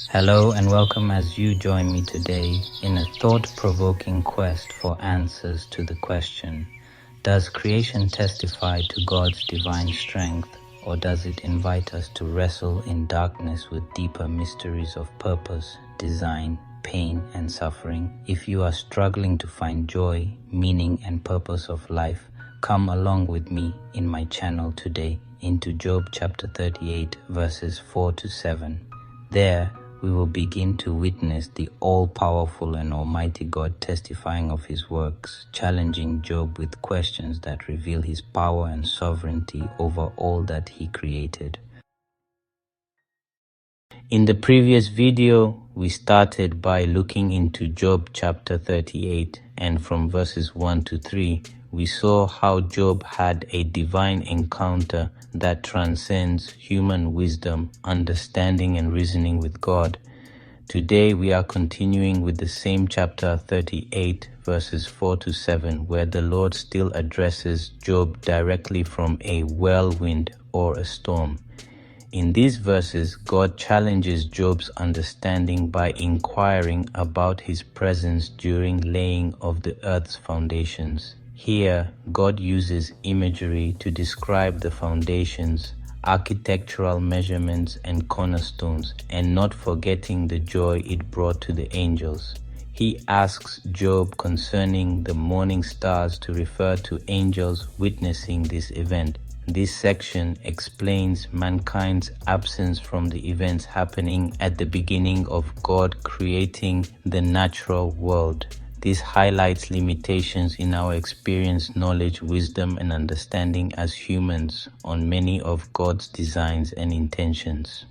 Hello and welcome as you join me today in a thought-provoking quest for answers to the question, does creation testify to God's divine strength, or does it invite us to wrestle in darkness with deeper mysteries of purpose, design, pain, and suffering? If you are struggling to find joy, meaning, and purpose of life, come along with me in my channel today into Job chapter 38 verses 4 to 7. There, we will begin to witness the all-powerful and almighty God testifying of his works, challenging Job with questions that reveal his power and sovereignty over all that he created. In the previous video, we started by looking into Job chapter 38, and from verses 1 to 3, we saw how Job had a divine encounter that transcends human wisdom, understanding, and reasoning with God. Today we are continuing with the same chapter 38, verses 4 to 7, where the Lord still addresses Job directly from a whirlwind or a storm. In these verses, God challenges Job's understanding by inquiring about his presence during laying of the earth's foundations. Here, God uses imagery to describe the foundations, architectural measurements, and cornerstones, and not forgetting the joy it brought to the angels. He asks Job concerning the morning stars to refer to angels witnessing this event. This section explains mankind's absence from the events happening at the beginning of God creating the natural world. This highlights limitations in our experience, knowledge, wisdom, and understanding as humans on many of God's designs and intentions.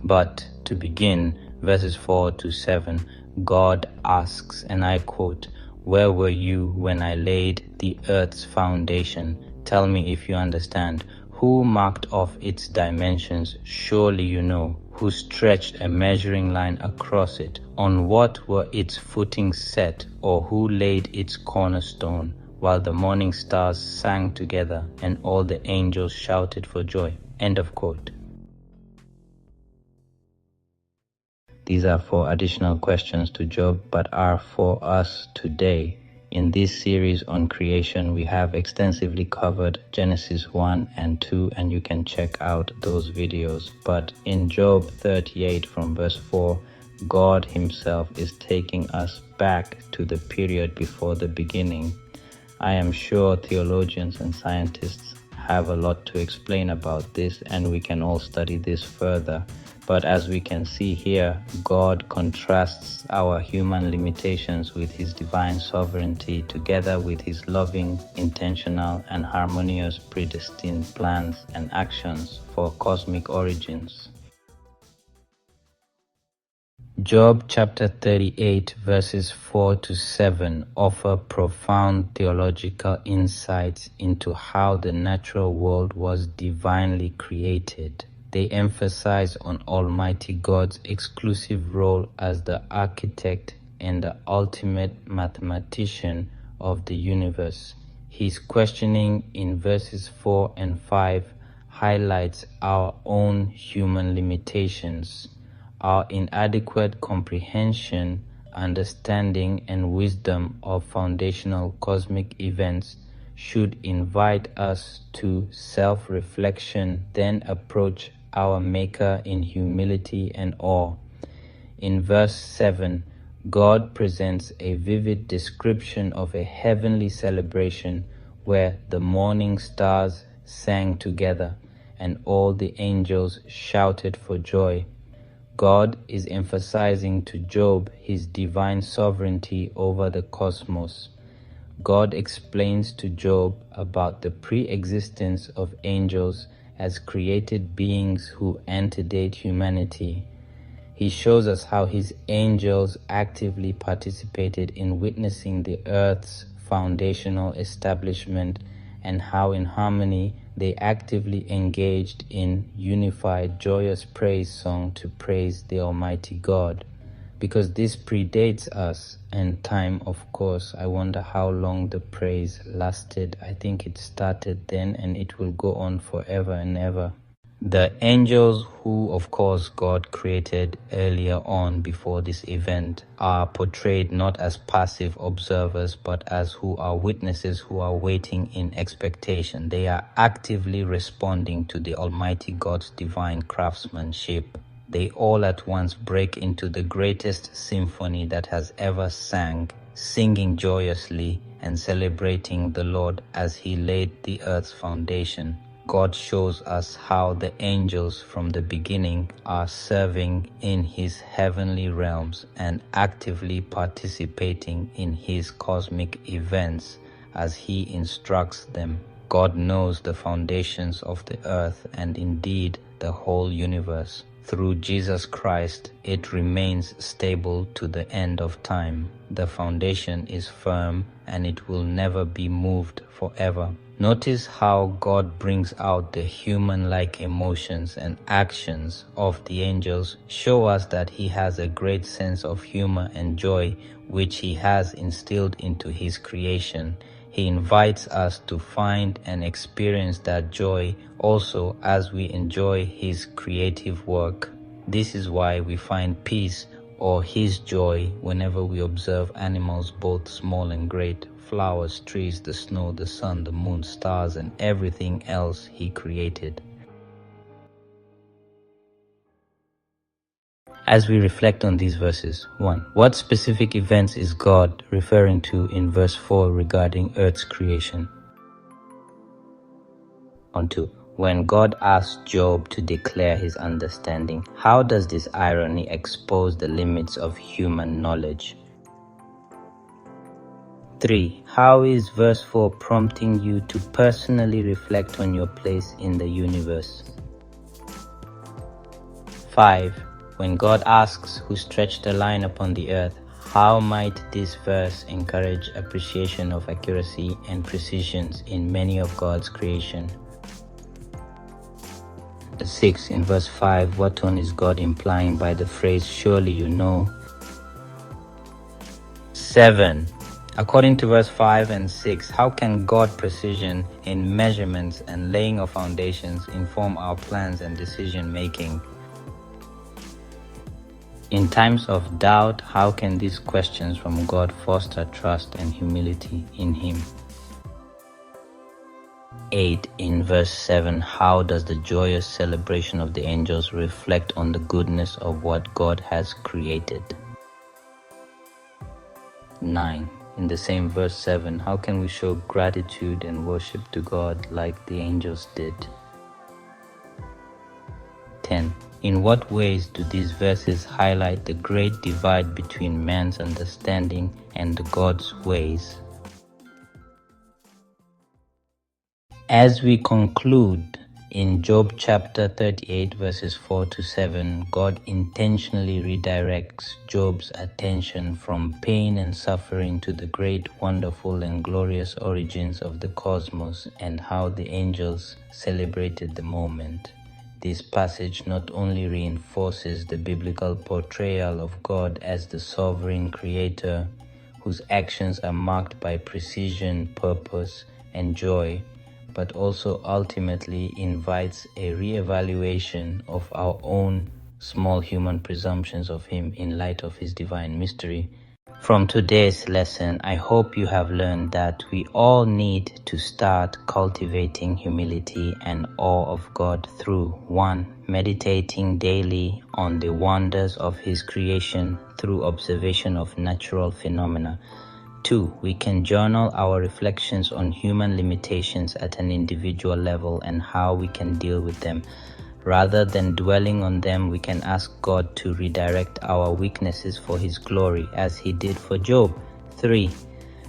But to begin, verses 4 to 7, God asks, and I quote, "Where were you when I laid the earth's foundation? Tell me if you understand. Who marked off its dimensions? Surely you know. Who stretched a measuring line across it? On what were its footings set, or who laid its cornerstone, while the morning stars sang together and all the angels shouted for joy?" End of quote. These are 4 additional questions to Job, but are for us today. In this series on creation, we have extensively covered Genesis 1 and 2, and you can check out those videos. But in Job 38 from verse 4, God himself is taking us back to the period before the beginning. I am sure theologians and scientists have a lot to explain about this, and we can all study this further. But as we can see here, God contrasts our human limitations with his divine sovereignty, together with his loving, intentional, and harmonious predestined plans and actions for cosmic origins. Job chapter 38 verses 4 to 7 offer profound theological insights into how the natural world was divinely created. They emphasize on Almighty God's exclusive role as the architect and the ultimate mathematician of the universe. His questioning in verses 4 and 5 highlights our own human limitations. Our inadequate comprehension, understanding, and wisdom of foundational cosmic events should invite us to self-reflection, then approach our Maker in humility and awe. In verse 7, God presents a vivid description of a heavenly celebration where the morning stars sang together and all the angels shouted for joy. God is emphasizing to Job his divine sovereignty over the cosmos. God explains to Job about the pre-existence of angels as created beings who antedate humanity. He shows us how his angels actively participated in witnessing the earth's foundational establishment, and how in harmony they actively engaged in unified joyous praise song to praise the Almighty God. Because this predates us and time, of course, I wonder how long the praise lasted. I think it started then and it will go on forever and ever. The angels, who of course God created earlier on before this event, are portrayed not as passive observers but as who are witnesses who are waiting in expectation. They are actively responding to the Almighty God's divine craftsmanship. They all at once break into the greatest symphony that has ever sang, singing joyously and celebrating the Lord as He laid the earth's foundation. God shows us how the angels from the beginning are serving in His heavenly realms and actively participating in His cosmic events as He instructs them. God knows the foundations of the earth and indeed the whole universe. Through Jesus Christ, it remains stable to the end of time. The foundation is firm and it will never be moved forever. Notice how God brings out the human-like emotions and actions of the angels, show us that He has a great sense of humor and joy which He has instilled into His creation. He invites us to find and experience that joy also as we enjoy His creative work. This is why we find peace or His joy whenever we observe animals both small and great, flowers, trees, the snow, the sun, the moon, stars, and everything else He created. As we reflect on these verses, 1. What specific events is God referring to in verse 4 regarding earth's creation? 2. When God asked Job to declare his understanding, how does this irony expose the limits of human knowledge? 3. How is verse 4 prompting you to personally reflect on your place in the universe? 5. When God asks who stretched the line upon the earth, how might this verse encourage appreciation of accuracy and precision in many of God's creation? 6. In verse 5, what tone is God implying by the phrase, surely you know? 7. According to verse 5 and 6, how can God's precision in measurements and laying of foundations inform our plans and decision making? In times of doubt, how can these questions from God foster trust and humility in Him? 8. In verse 7, how does the joyous celebration of the angels reflect on the goodness of what God has created? 9. In the same verse 7, how can we show gratitude and worship to God like the angels did? 10. In what ways do these verses highlight the great divide between man's understanding and God's ways? As we conclude, in Job chapter 38 verses 4 to 7, God intentionally redirects Job's attention from pain and suffering to the great, wonderful, and glorious origins of the cosmos and how the angels celebrated the moment. This passage not only reinforces the biblical portrayal of God as the sovereign creator, whose actions are marked by precision, purpose, and joy, but also ultimately invites a re-evaluation of our own small human presumptions of Him in light of His divine mystery. From today's lesson, I hope you have learned that we all need to start cultivating humility and awe of God through 1. Meditating daily on the wonders of His creation through observation of natural phenomena. 2. We can journal our reflections on human limitations at an individual level and how we can deal with them. Rather than dwelling on them, we can ask God to redirect our weaknesses for His glory, as He did for Job. 3.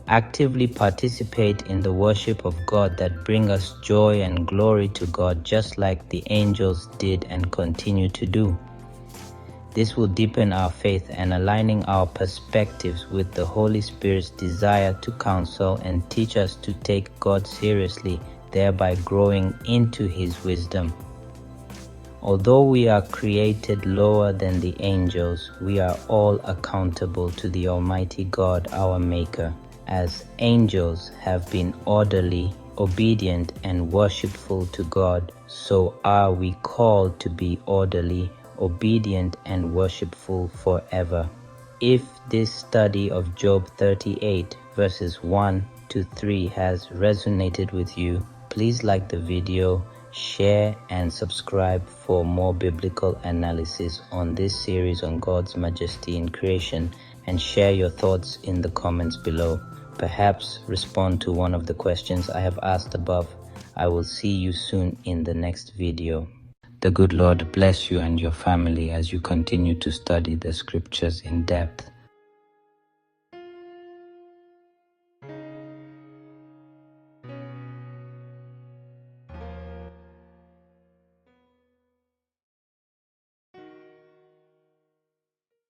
Actively participate in the worship of God that bring us joy and glory to God, just like the angels did and continue to do. This will deepen our faith and aligning our perspectives with the Holy Spirit's desire to counsel and teach us to take God seriously, thereby growing into His wisdom. Although we are created lower than the angels, we are all accountable to the Almighty God, our Maker. As angels have been orderly, obedient and worshipful to God, so are we called to be orderly, obedient and worshipful forever. If this study of Job 38 verses 1 to 3 has resonated with you, please like the video, share and subscribe for more biblical analysis on this series on God's majesty in creation, and share your thoughts in the comments below. Perhaps respond to one of the questions I have asked above. I will see you soon in the next video. The good Lord bless you and your family as you continue to study the scriptures in depth.